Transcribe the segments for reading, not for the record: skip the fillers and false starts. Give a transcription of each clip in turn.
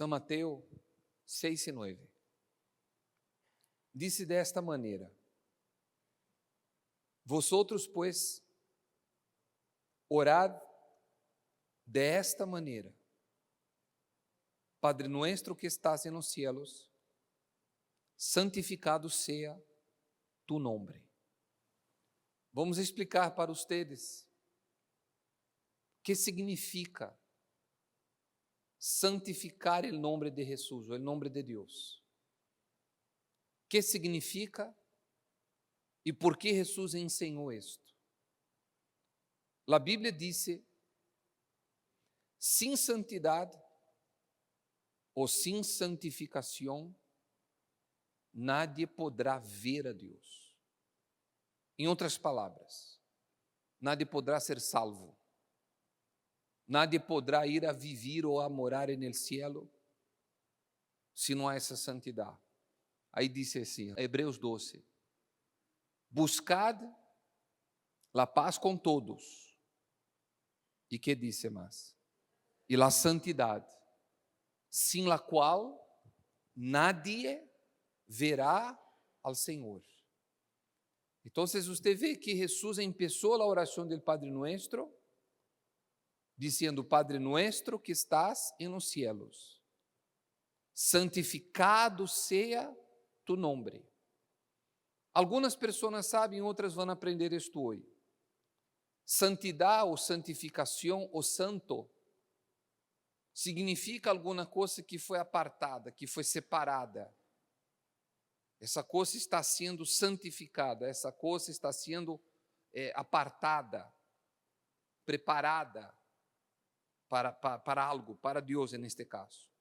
São Mateus 6 e 9. Disse desta maneira: Vosotros, pues, orad de esta maneira: Padre nuestro que estás en los cielos, santificado sea tu nombre. Vamos explicar para ustedes o que significa santificar o nome de Jesus, o nome de Deus. O que significa e por que Jesus ensinou isto? A Bíblia diz: sem santidade ou sem santificação, nadie poderá ver a Deus. Em outras palavras, nadie poderá ser salvo. Nadie poderá ir a vivir ou a morar no cielo se não há essa santidade. Aí diz assim, Hebreus 12: Buscad a paz com todos. E que diz mais? E a santidade, sem la qual nadie verá al Senhor. Então, você vê que Jesus começou a oração do Padre Nuestro dizendo: Padre Nuestro que estás en los cielos, santificado sea tu nombre. Algumas pessoas sabem, outras vão aprender isto hoje. Santidade ou santificação ou santo significa alguma coisa que foi apartada, que foi separada. Essa coisa está sendo santificada, essa coisa está sendo apartada, preparada para algo, para Deus neste caso.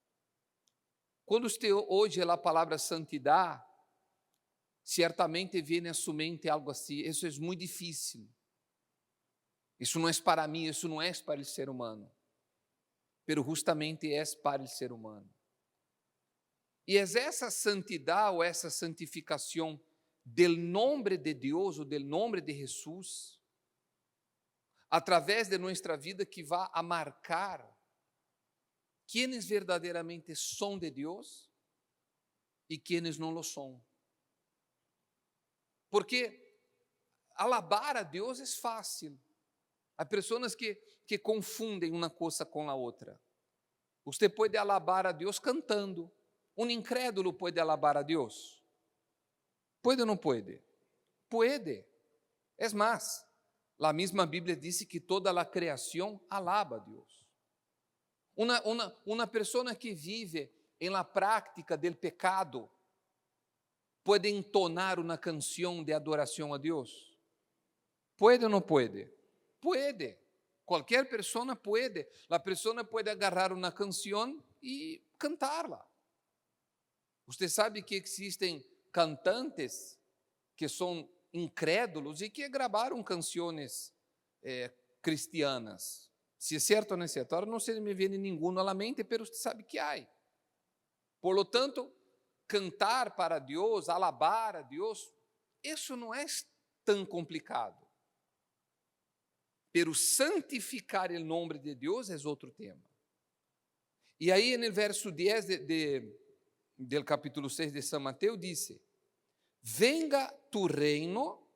Quando você hoje a palavra santidade, certamente vem na sua mente algo assim: isso é muito difícil, isso não é para mim, isso não é para o ser humano, pero justamente é para o ser humano. E é essa santidade ou essa santificação del nome de Deus ou del nome de Jesus, através de nossa vida, que vai a marcar quienes verdadeiramente são de Deus e quienes não lo são. Porque alabar a Deus é fácil. Há pessoas que confundem uma coisa com a outra. Você pode alabar a Deus cantando. Um incrédulo pode alabar a Deus? Pode ou não pode? Pode. É mais, a mesma Bíblia diz que toda a criação alaba a Deus. Uma pessoa que vive em la prática del pecado pode entonar uma canção de adoração a Deus? Pode ou não pode? Pode. Qualquer pessoa pode. A pessoa pode agarrar uma canção e cantá-la. Você sabe que existem cantantes que são incrédulos e que gravaram canções cristianas. Se é certo ou não é certo, agora não se me vem nenhum à mente, mas você sabe que há. Por lo tanto, cantar para Deus, alabar a Deus, isso não é tão complicado. Pero santificar o nome de Deus é outro tema. E aí, no verso 10 do capítulo 6 de São Mateus, diz: Venga tu reino,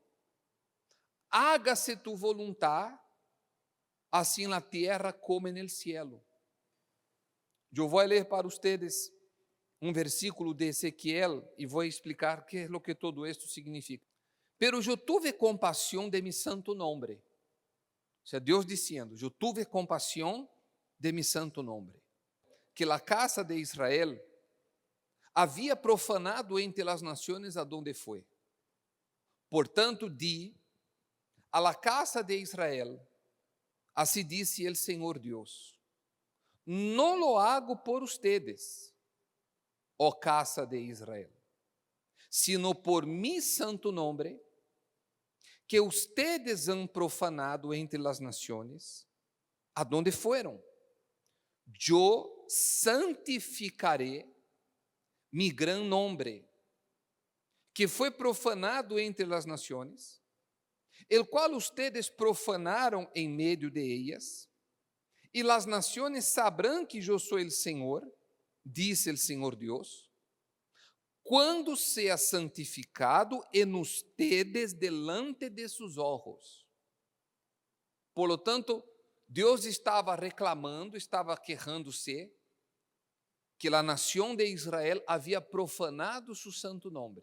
hágase tu voluntad, assim na terra como no cielo. Eu vou ler para vocês um versículo de Ezequiel e vou explicar o que é o que todo isto significa. Pero eu tuve compaixão de mi santo nome. O sea, Deus dizendo: eu tuve compaixão de mi santo nome. Que a casa de Israel havia profanado entre as nações adonde foi. Portanto, di a la casa de Israel: assim disse el Senhor Deus: não lo hago por ustedes, ó casa de Israel, sino por mi santo nome, que ustedes han profanado entre las naciones, adonde fueron. Eu santificaré mi gran nombre, que foi profanado entre las naciones, el cual ustedes profanaram em medio de ellas, e las naciones sabrán que eu sou el Senhor, dice el Señor Dios, cuando sea santificado en ustedes delante de sus ojos. Por lo tanto, Deus estava reclamando, estava quejando-se que a nação de Israel havia profanado su santo nome.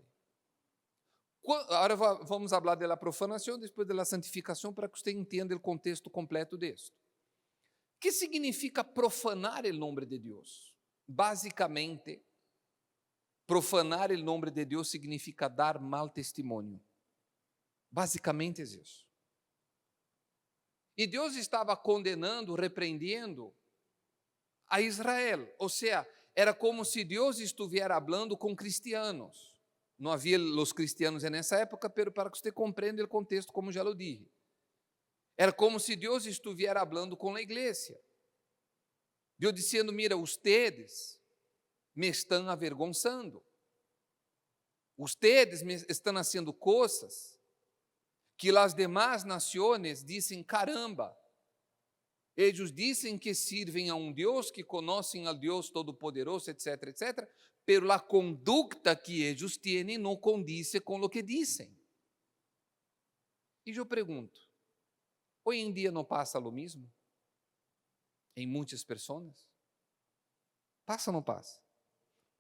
Agora vamos falar da profanação, depois da santificação, para que você entenda o contexto completo disso. O que significa profanar o nome de Deus? Basicamente, profanar o nome de Deus significa dar mal testemunho. Basicamente é isso. E Deus estava condenando, repreendendo a Israel. Ou seja, era como se Deus estivesse falando com cristianos. Não havia os cristianos nessa época, pero para que você compreenda o contexto, como já lo dije. Era como se Deus estivesse falando com a igreja. Deus dizendo: mira, ustedes me estão avergonzando. Ustedes me estão fazendo coisas que as demais nações dizem: caramba. Eles dizem que sirvem a um Deus, que conhecem ao Deus Todo-Poderoso, etc., etc., pero a conduta que eles têm não condiz com o que dizem. E eu pergunto, hoje em dia não passa o mesmo? Em muitas pessoas? Passa ou não passa?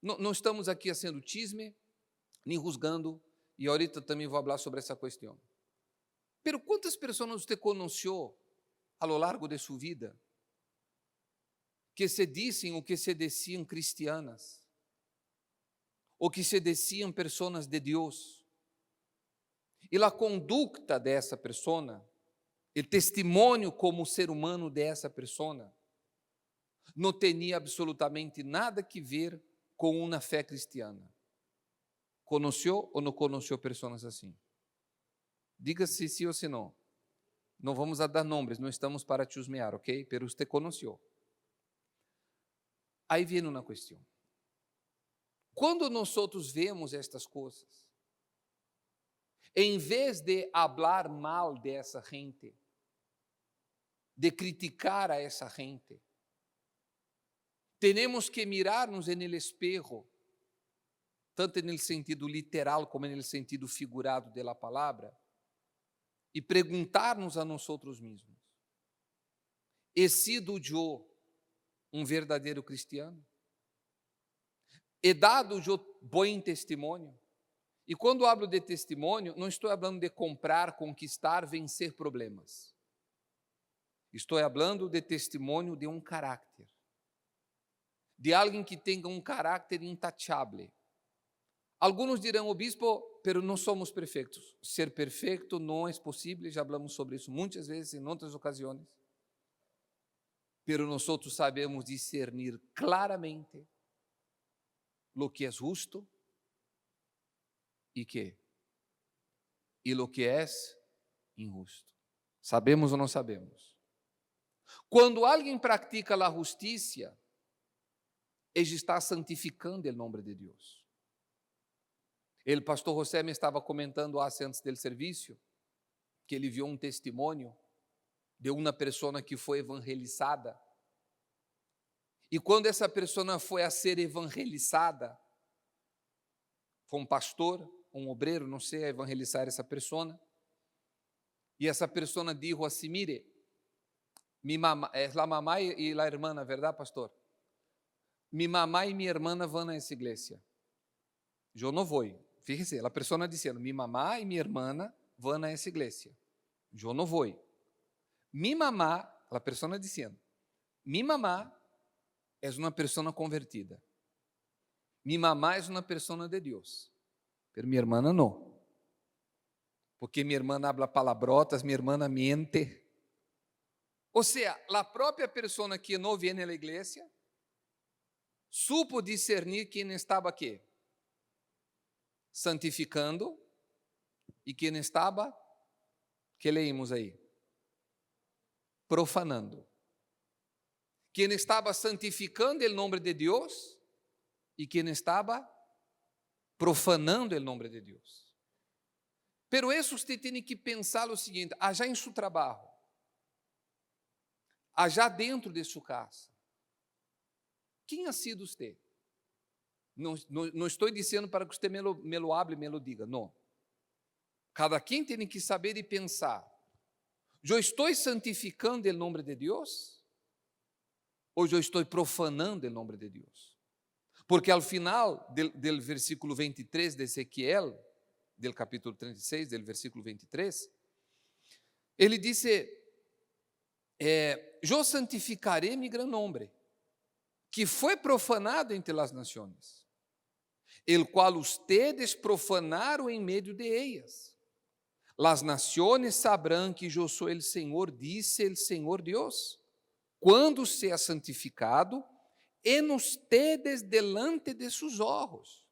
Não estamos aqui fazendo chisme, nem juzgando, e ahorita também vou falar sobre essa questão. Pero quantas pessoas você conheceu a lo largo de sua vida que se dizem ou que se diziam cristianas, ou que se diziam pessoas de Deus, e a conduta dessa pessoa, o testemunho como ser humano dessa pessoa, não tinha absolutamente nada que ver com uma fé cristiana? Conheceu ou não conheceu pessoas assim? Diga se sim ou se não. Não vamos a dar nomes, não estamos para chusmear, ok? Pero você conheceu. Aí vem uma questão. Quando nós vemos estas coisas, em vez de falar mal dessa gente, de criticar a essa gente, temos que mirar-nos no espejo, tanto no sentido literal como no sentido figurado da palavra, e perguntar-nos a nós mesmos: he sido eu um verdadeiro cristiano? He dado eu bom testemunho? E quando hablo de testemunho, não estou falando de comprar, conquistar, vencer problemas. Estou falando de testemunho de um caráter, de alguém que tenha um caráter intachable. Alguns dirão: o bispo, pero não somos perfeitos. Ser perfeito não é possível, já falamos sobre isso muitas vezes, em outras ocasiões. Pero nós sabemos discernir claramente lo que é justo e lo que é injusto. Sabemos ou não sabemos? Quando alguém pratica a justiça, ele está santificando o nome de Deus. O pastor José me estava comentando antes do serviço que ele viu um testemunho de uma pessoa que foi evangelizada. E quando essa pessoa foi a ser evangelizada, foi um pastor, um obreiro, não sei, a evangelizar essa pessoa. E essa pessoa disse assim: mire, mi mamá, es la mamá y la hermana, ¿verdad, pastor? Mi mamá y mi hermana van a essa igreja. Eu não vou. Fíjese, a pessoa dizendo: mi mamá y mi hermana van a essa igreja. Eu não vou. Mi mamá, a pessoa dizendo: mi mamá é uma pessoa convertida. Mi mamá é uma pessoa de Deus. Pero mi hermana não. Porque mi hermana habla palabrotas, mi hermana miente. Ou seja, a própria pessoa que não vem na igreja supo discernir quem estava aqui santificando e quem estava, que leímos aí, profanando. Quem estava santificando o nome de Deus e quem estava profanando o nome de Deus. Pero isso você tem que pensar o seguinte: allá em seu trabalho, allá dentro de sua casa, quem ha sido você? Não estou dizendo para que você me lo hable, me lo diga, não. Cada quem tem que saber e pensar, eu estou santificando o nome de Deus? Ou eu estou profanando o nome de Deus? Porque ao final do versículo 23 de Ezequiel, do capítulo 36, do versículo 23, ele disse, eu santificarei mi gran nombre, que foi profanado entre as nações, el qual ustedes profanaram em meio de ellas. Las naciones sabrán que eu sou el Senhor, disse el Senhor Deus, quando sea santificado en ustedes delante de sus ojos.